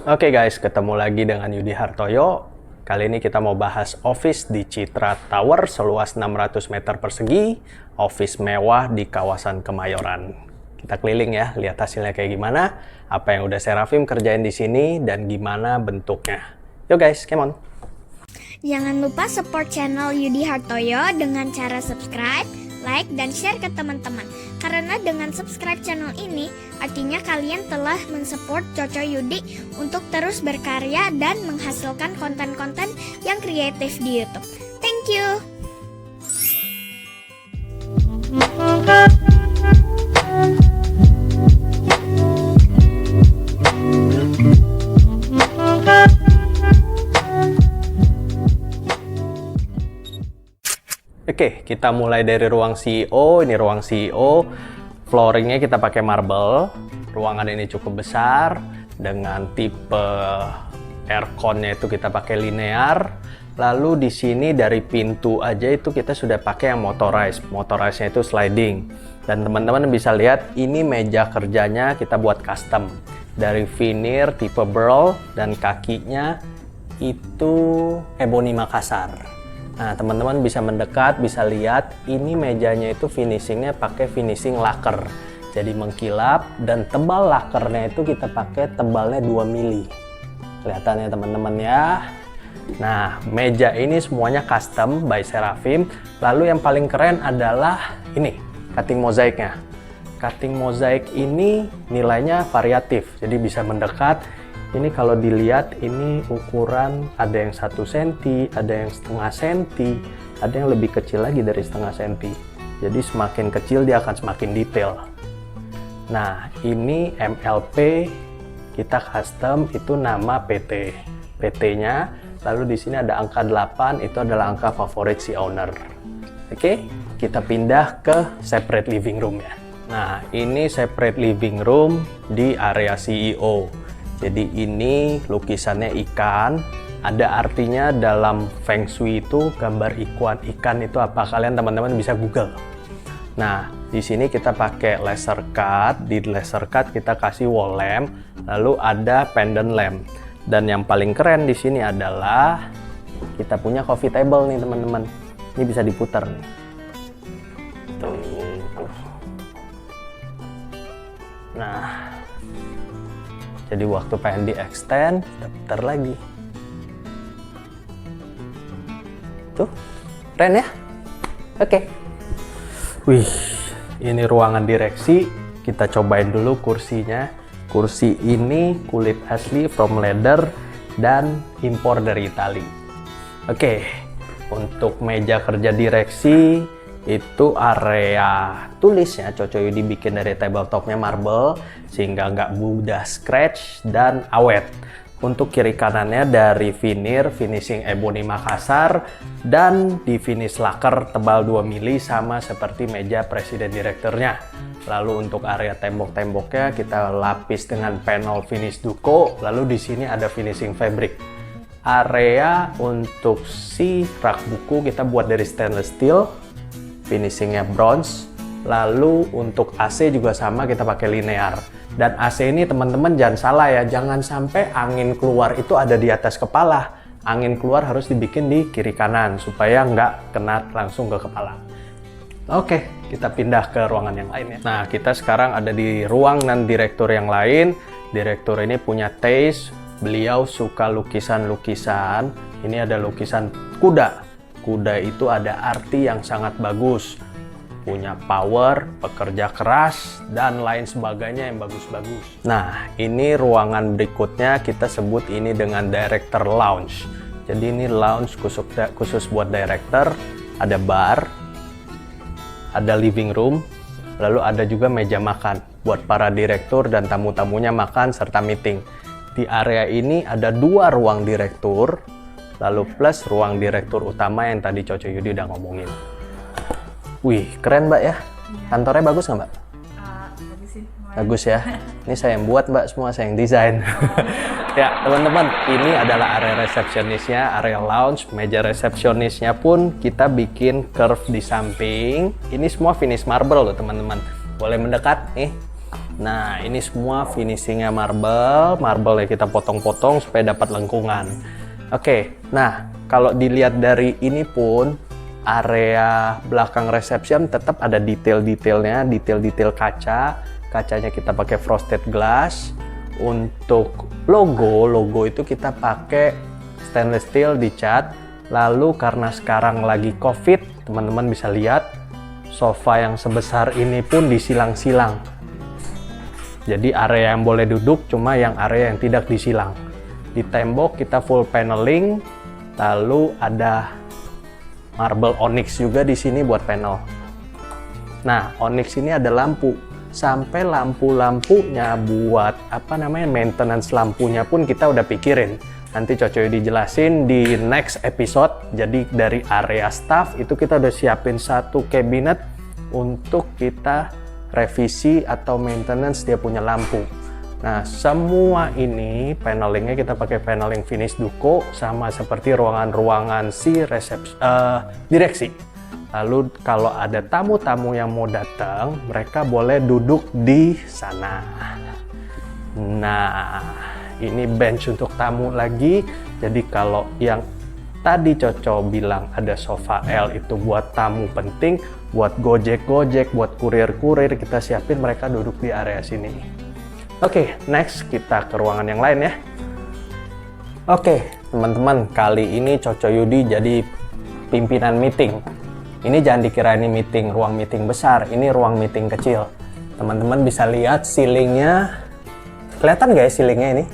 Oke guys, ketemu lagi dengan Yudi Hartoyo. Kali ini kita mau bahas office di Citra Tower seluas 600 meter persegi, office mewah di kawasan Kemayoran. Kita keliling ya, lihat hasilnya kayak gimana, apa yang udah Serafim kerjain di sini, dan gimana bentuknya. Yuk guys, come on! Jangan lupa support channel Yudi Hartoyo dengan cara subscribe, like, dan share ke teman-teman. Karena dengan subscribe channel ini, artinya kalian telah mensupport Coco Yudi untuk terus berkarya dan menghasilkan konten-konten yang kreatif di YouTube. Thank you! Oke, kita mulai dari ruang CEO. Ini ruang CEO. Flooringnya kita pakai marble. Ruangan ini cukup besar. Dengan tipe airconnya itu kita pakai linear. Lalu di sini dari pintu aja itu kita sudah pakai yang motorized. Motorized-nya itu sliding. Dan teman-teman bisa lihat ini meja kerjanya kita buat custom. Dari veneer tipe burl dan kakinya itu ebony Makassar. Nah, teman-teman bisa mendekat, bisa lihat ini mejanya itu finishingnya pakai finishing lacquer. Jadi mengkilap, dan tebal lacquernya itu kita pakai tebalnya 2 mili. Kelihatannya teman-teman ya. Nah, meja ini semuanya custom by Serafim. Lalu yang paling keren adalah ini, cutting mozaiknya. Cutting mozaik ini nilainya variatif, jadi bisa mendekat. Ini kalau dilihat ini ukuran ada yang 1 cm, ada yang setengah senti, ada yang lebih kecil lagi dari setengah senti. Jadi semakin kecil dia akan semakin detail. Nah, ini MLP kita custom itu nama PT. PT-nya, lalu di sini ada angka 8, itu adalah angka favorit si owner. Oke, kita pindah ke separate living room ya. Nah, ini separate living room di area CEO. Jadi ini lukisannya ikan, ada artinya dalam Feng Shui itu gambar ikan itu apa? Kalian teman-teman bisa Google. Nah, di sini kita pakai laser cut, di laser cut kita kasih wall lamp, lalu ada pendant lamp. Dan yang paling keren di sini adalah kita punya coffee table nih teman-teman. Ini bisa diputar nih. Tuh. Nah, jadi waktu pengen di extend, kita putar lagi. Tuh, keren ya? Oke. Wih, ini ruangan direksi. Kita cobain dulu kursinya. Kursi ini kulit asli from leather dan impor dari Itali. Oke, untuk meja kerja direksi, itu area tulisnya Coco Yudi bikin dari tabletopnya marble sehingga nggak mudah scratch dan awet. Untuk kiri kanannya dari veneer finishing ebony Makassar dan di finish lacquer tebal 2 mili sama seperti meja presiden direkturnya. Lalu untuk area tembok-temboknya kita lapis dengan panel finish duko. Lalu di sini ada finishing fabric. Area untuk si rak buku kita buat dari stainless steel. Finishingnya bronze. Lalu untuk AC juga sama, kita pakai linear. Dan AC ini teman-teman jangan salah ya, jangan sampai angin keluar itu ada di atas kepala. Angin keluar harus dibikin di kiri kanan supaya nggak kena langsung ke kepala. Oke, kita pindah ke ruangan yang lain ya. Nah, kita sekarang ada di ruang dan direktur yang lain. Direktur ini punya taste, beliau suka lukisan-lukisan. Ini ada lukisan kuda. Kuda itu ada arti yang sangat bagus, punya power, pekerja keras, dan lain sebagainya yang bagus-bagus. Nah, ini ruangan berikutnya kita sebut ini dengan director lounge. Jadi ini lounge khusus buat director, ada bar, ada living room, lalu ada juga meja makan buat para direktur dan tamu-tamunya makan serta meeting. Di area ini ada 2 ruang direktur, lalu plus ruang direktur utama yang tadi Coco Yudi udah ngomongin. Wih, keren Mbak ya. Kantornya bagus nggak Mbak? Bagus sih. Bagus ya. Ini saya yang buat Mbak, semua saya yang desain. Ya teman-teman, ini adalah area resepsionisnya, area lounge. Meja resepsionisnya pun kita bikin curve di samping. Ini semua finish marble loh teman-teman. Boleh mendekat nih. Nah, ini semua finishingnya marble. Marble yang kita potong-potong supaya dapat lengkungan. Oke, nah kalau dilihat dari ini pun area belakang reception tetap ada detail-detailnya, detail-detail kaca. Kacanya kita pakai frosted glass. Untuk logo itu kita pakai stainless steel dicat. Lalu karena sekarang lagi COVID, teman-teman bisa lihat sofa yang sebesar ini pun disilang-silang. Jadi area yang boleh duduk cuma yang area yang tidak disilang. Di tembok kita full paneling, lalu ada marble onyx juga di sini buat panel. Nah, onyx ini ada lampu. Sampai lampu-lampunya buat maintenance lampunya pun kita udah pikirin. Nanti Cocoy dijelasin di next episode. Jadi dari area staff itu kita udah siapin satu cabinet untuk kita revisi atau maintenance dia punya lampu. Nah, semua ini panelingnya kita pakai paneling finish duko sama seperti ruangan-ruangan direksi. Lalu kalau ada tamu-tamu yang mau datang, mereka boleh duduk di sana. Nah, ini bench untuk tamu lagi. Jadi kalau yang tadi Coco bilang ada sofa L itu buat tamu penting, buat gojek-gojek, buat kurir-kurir, kita siapin mereka duduk di area sini. Oke, next kita ke ruangan yang lain ya. Oke, teman-teman, kali ini Coco Yudi jadi pimpinan meeting. Ini jangan dikira ini meeting, ruang meeting besar, ini ruang meeting kecil. Teman-teman bisa lihat ceilingnya, kelihatan nggak ya ceilingnya ini?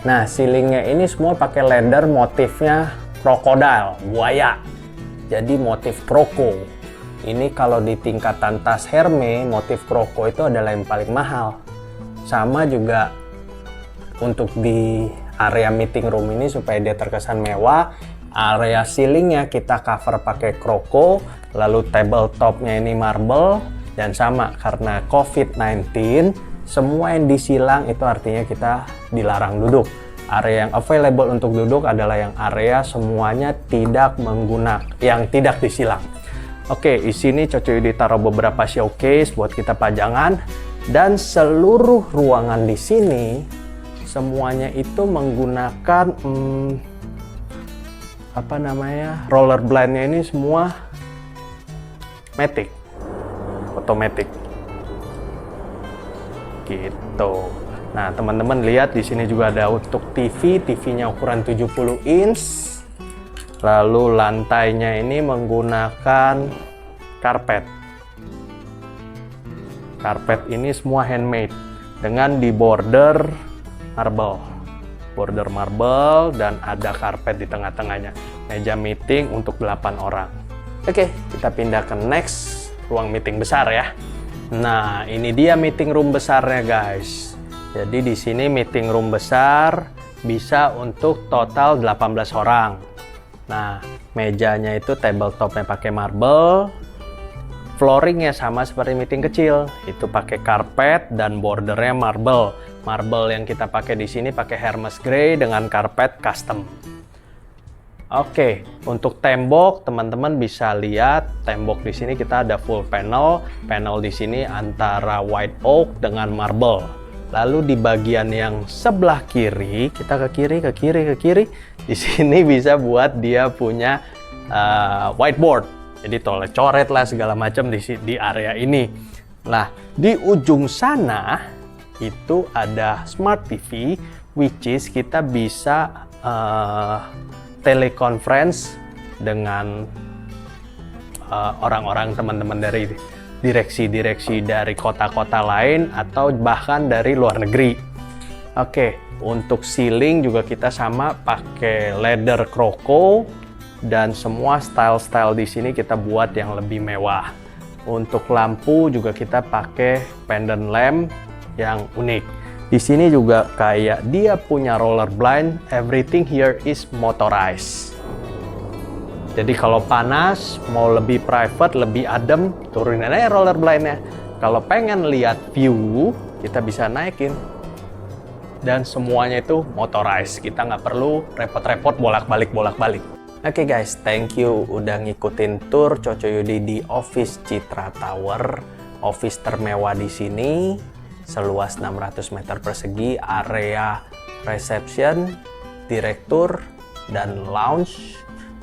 Nah, ceilingnya ini semua pakai ladder motifnya krokodil, buaya. Jadi motif kroko. Ini kalau di tingkatan tas Hermes, motif kroko itu adalah yang paling mahal. Sama juga untuk di area meeting room ini supaya dia terkesan mewah, area ceilingnya kita cover pakai kroko, lalu tabletopnya ini marble, dan sama karena COVID-19 semua yang disilang itu artinya kita dilarang duduk. Area yang available untuk duduk adalah yang area semuanya tidak yang tidak disilang. Oke, di sini Coco Yudi taruh beberapa showcase buat kita pajangan, dan seluruh ruangan di sini semuanya itu menggunakan roller blind-nya ini semua otomatis gitu. Nah, teman-teman lihat di sini juga ada untuk TV-nya ukuran 70 inch. Lalu lantainya ini menggunakan karpet. Karpet ini semua handmade dengan di border marble dan ada karpet di tengah-tengahnya. Meja meeting untuk 8 orang. Oke, kita pindah ke next ruang meeting besar ya. Nah, ini dia meeting room besarnya guys. Jadi di sini meeting room besar bisa untuk total 18 orang. Nah, mejanya itu tabletopnya pakai marble, flooringnya sama seperti meeting kecil, itu pakai karpet dan bordernya marble. Marble yang kita pakai di sini pakai Hermes Grey dengan karpet custom. Oke, untuk tembok teman-teman bisa lihat tembok di sini kita ada full panel. Panel di sini antara white oak dengan marble. Lalu di bagian yang sebelah kiri, kita ke kiri. Di sini bisa buat dia punya whiteboard. Jadi coret lah segala macam di area ini. Nah, di ujung sana itu ada smart TV, which is kita bisa teleconference dengan orang-orang teman-teman dari direksi-direksi dari kota-kota lain atau bahkan dari luar negeri. Oke, untuk ceiling juga kita sama pakai ladder kroko dan semua style-style di sini kita buat yang lebih mewah. Untuk lampu juga kita pakai pendant lamp yang unik. Di sini juga kayak dia punya roller blind, everything here is motorized. Jadi kalau panas, mau lebih private, lebih adem, turunin aja roller blind-nya. Kalau pengen lihat view, kita bisa naikin. Dan semuanya itu motorized. Kita nggak perlu repot-repot bolak-balik. Oke guys, thank you udah ngikutin tour Coco Yudi di Office Citra Tower. office termewah di sini, seluas 600 meter persegi, area reception, direktur, dan lounge.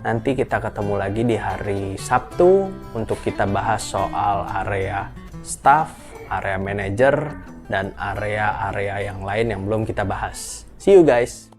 Nanti kita ketemu lagi di hari Sabtu untuk kita bahas soal area staff, area manager, dan area-area yang lain yang belum kita bahas. See you guys!